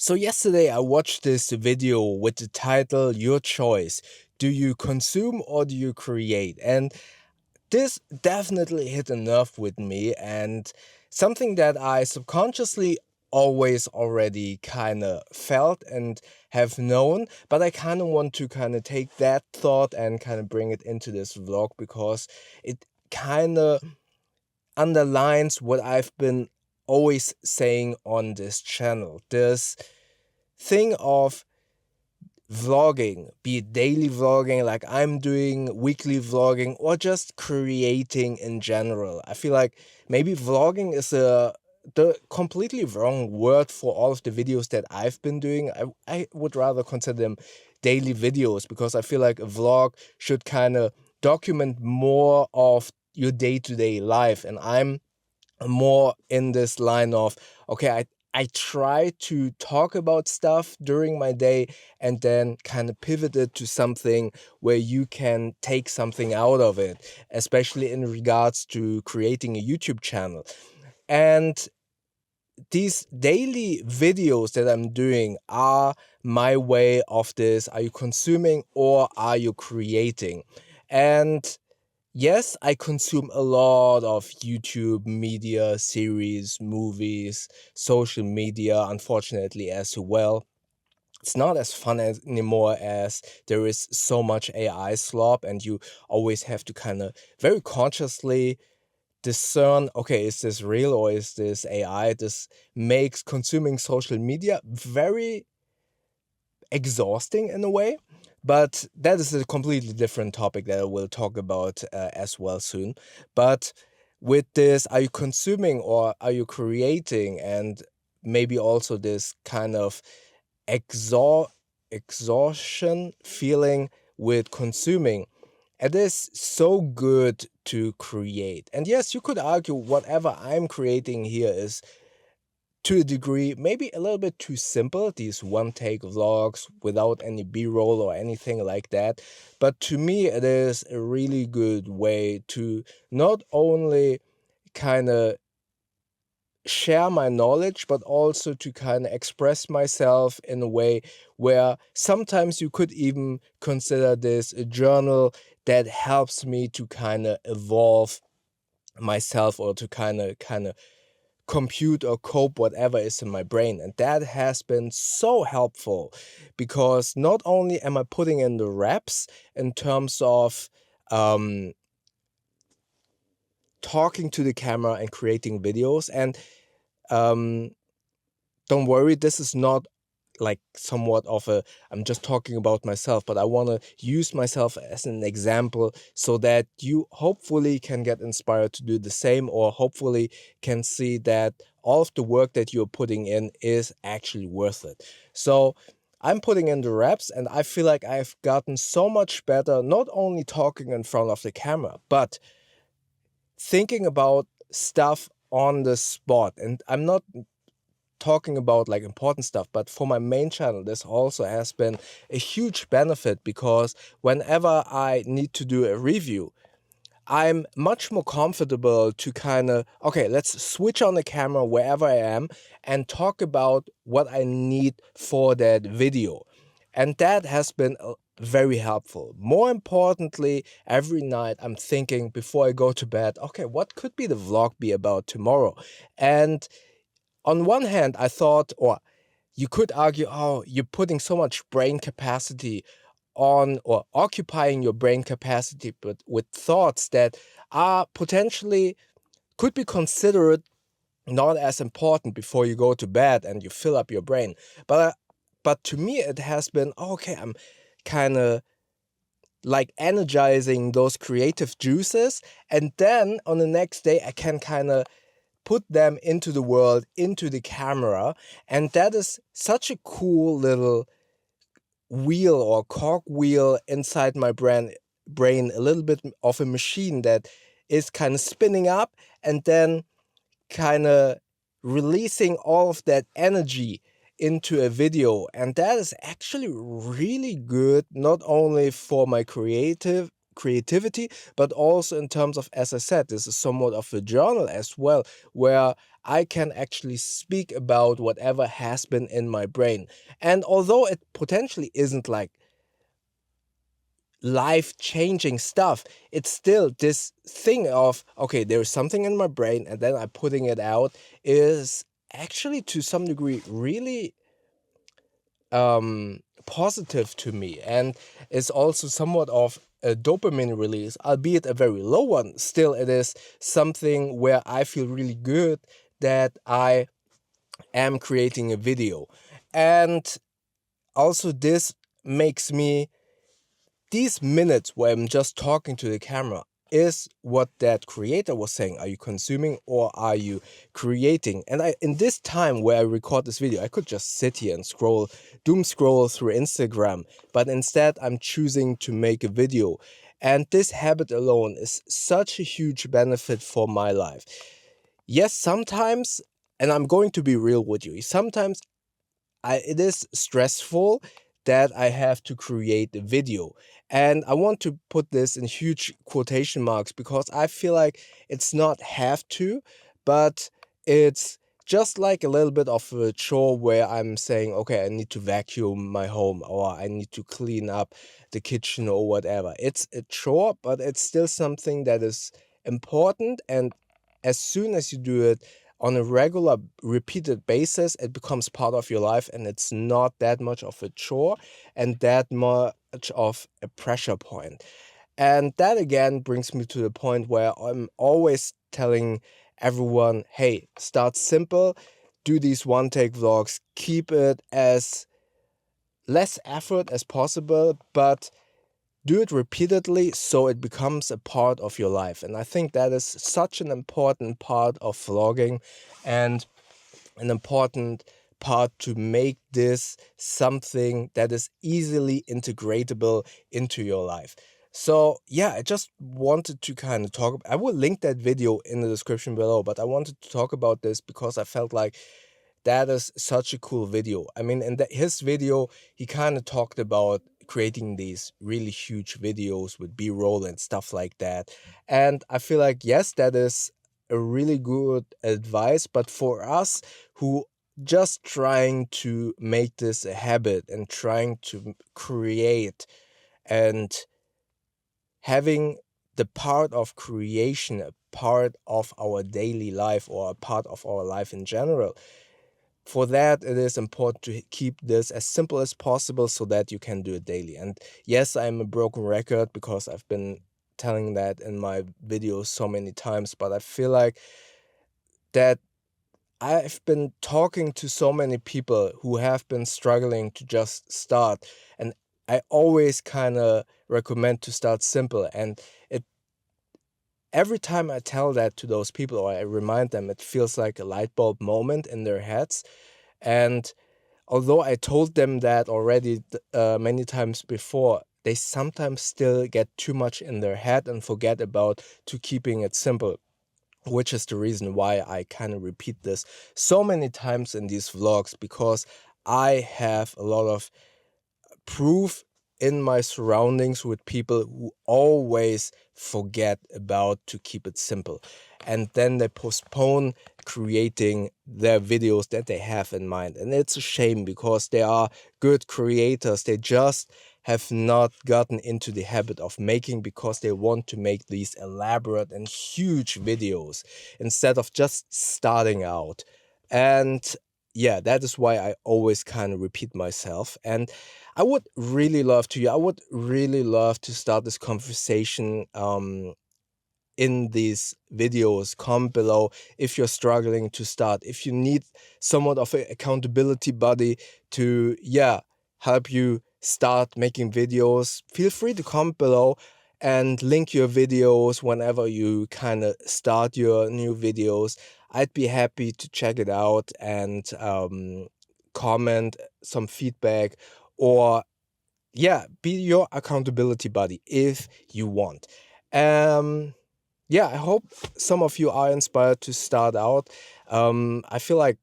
So yesterday I watched this video with the title Your Choice. Do you consume or do you create? And this definitely hit a nerve with me and something that I subconsciously always already kind of felt and have known, but I kind of want to kind of take that thought and kind of bring it into this vlog because it kind of underlines what I've been always saying on this channel. This thing of vlogging, be it daily vlogging like I'm doing, weekly vlogging, or just creating in general. I feel like maybe vlogging is the completely wrong word for all of the videos that I've been doing. I would rather consider them daily videos because I feel like a vlog should kind of document more of your day-to-day life, and I'm more in this line of, okay, I try to talk about stuff during my day and then kind of pivot it to something where you can take something out of it, especially in regards to creating a YouTube channel. And these daily videos that I'm doing are my way of this. Are you consuming or are you creating? And yes, I consume a lot of YouTube media, series, movies, social media, unfortunately, as well. It's not as fun anymore as there is so much AI slop, and you always have to kind of very consciously discern, okay, is this real or is this AI? This makes consuming social media very exhausting in a way, but that is a completely different topic that I will talk about as well soon. But with this, are you consuming or are you creating? And maybe also this kind of exhaustion feeling with consuming. It is so good to create. And yes, you could argue whatever I'm creating here is to a degree, maybe a little bit too simple, these one-take vlogs without any B-roll or anything like that. But to me, it is a really good way to not only kind of share my knowledge, but also to kind of express myself in a way where sometimes you could even consider this a journal that helps me to kind of evolve myself or to kind of compute or cope whatever is in my brain. And that has been so helpful because not only am I putting in the reps in terms of talking to the camera and creating videos, and um, don't worry, this is not like somewhat of a, I'm just talking about myself, but I want to use myself as an example so that you hopefully can get inspired to do the same, or hopefully can see that all of the work that you're putting in is actually worth it. So I'm putting in the reps and I feel like I've gotten so much better, not only talking in front of the camera, but thinking about stuff on the spot. And I'm not talking about like important stuff, but for my main channel this also has been a huge benefit because whenever I need to do a review, I'm much more comfortable to kind of, okay, let's switch on the camera wherever I am and talk about what I need for that video. And that has been very helpful. More importantly, every night I'm thinking before I go to bed, okay, what could be the vlog be about tomorrow? And on one hand, I thought, or you could argue, oh, you're putting so much brain capacity on, or occupying your brain capacity, but with thoughts that are potentially could be considered not as important before you go to bed and you fill up your brain. But to me, it has been, okay, I'm kind of like energizing those creative juices. And then on the next day, I can kind of put them into the world, into the camera. And that is such a cool little wheel or cog wheel inside my brain, a little bit of a machine that is kind of spinning up and then kind of releasing all of that energy into a video. And that is actually really good, not only for my creativity, but also in terms of, as I said, this is somewhat of a journal as well, where I can actually speak about whatever has been in my brain. And although it potentially isn't like life-changing stuff, it's still this thing of, okay, there's something in my brain and then I'm putting it out, is actually to some degree really positive to me, and is also somewhat of a dopamine release, albeit a very low one. Still, it is something where I feel really good that I am creating a video. And also this makes me, these minutes where I'm just talking to the camera is what that creator was saying. Are you consuming or are you creating? And in this time where I record this video, I could just sit here and doom scroll through Instagram, but instead I'm choosing to make a video. And this habit alone is such a huge benefit for my life. Yes, sometimes, and I'm going to be real with you, sometimes it is stressful that I have to create a video. And I want to put this in huge quotation marks because I feel like it's not have to, but it's just like a little bit of a chore where I'm saying, okay, I need to vacuum my home or I need to clean up the kitchen or whatever. It's a chore, but it's still something that is important. And as soon as you do it on a regular, repeated basis, it becomes part of your life and it's not that much of a chore and that much of a pressure point. And that again brings me to the point where I'm always telling everyone, hey, start simple, do these one-take vlogs, keep it as less effort as possible, but do it repeatedly so it becomes a part of your life. And I think that is such an important part of vlogging and an important part to make this something that is easily integratable into your life. So yeah, I just wanted to kind of talk. I will link that video in the description below, but I wanted to talk about this because I felt like that is such a cool video. I mean, in his video, he kind of talked about creating these really huge videos with B-roll and stuff like that. And I feel like, yes, that is a really good advice, but for us who just trying to make this a habit and trying to create and having the part of creation a part of our daily life or a part of our life in general, for that, it is important to keep this as simple as possible so that you can do it daily. And yes, I'm a broken record because I've been telling that in my videos so many times, but I feel like that I've been talking to so many people who have been struggling to just start, and I always kind of recommend to start simple. And it every time I tell that to those people or I remind them, it feels like a light bulb moment in their heads. And although I told them that already many times before, they sometimes still get too much in their head and forget about to keeping it simple, which is the reason why I kind of repeat this so many times in these vlogs, because I have a lot of proof in my surroundings with people who always forget about to keep it simple, and then they postpone creating their videos that they have in mind. And it's a shame because they are good creators, they just have not gotten into the habit of making because they want to make these elaborate and huge videos instead of just starting out. And yeah, that is why I always kind of repeat myself. And I would really love to start this conversation in these videos. Comment below if you're struggling to start, if you need somewhat of an accountability buddy to, yeah, help you start making videos. Feel free to comment below and link your videos whenever you kind of start your new videos. I'd be happy to check it out and comment some feedback, or yeah, be your accountability buddy if you want. Yeah, I hope some of you are inspired to start out. I feel like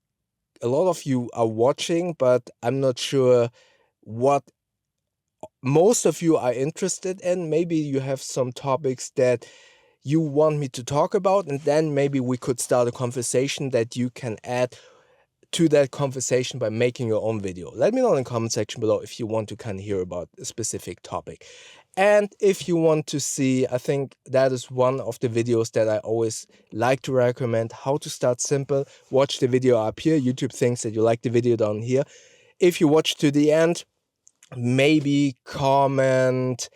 a lot of you are watching, but I'm not sure what most of you are interested in. Maybe you have some topics that you want me to talk about, and then maybe we could start a conversation that you can add to that conversation by making your own video. Let me know in the comment section below if you want to kind of hear about a specific topic. And if you want to see, I think that is one of the videos that I always like to recommend, how to start simple. Watch the video up here. YouTube thinks that you like the video down here. If you watch to the end, maybe comment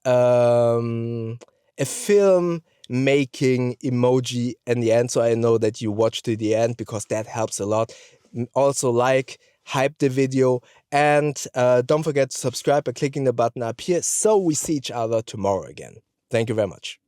a film making emoji in the end, so I know that you watched to the end, because that helps a lot. Also, like, hype the video, and don't forget to subscribe by clicking the button up here, so we see each other tomorrow again. Thank you very much.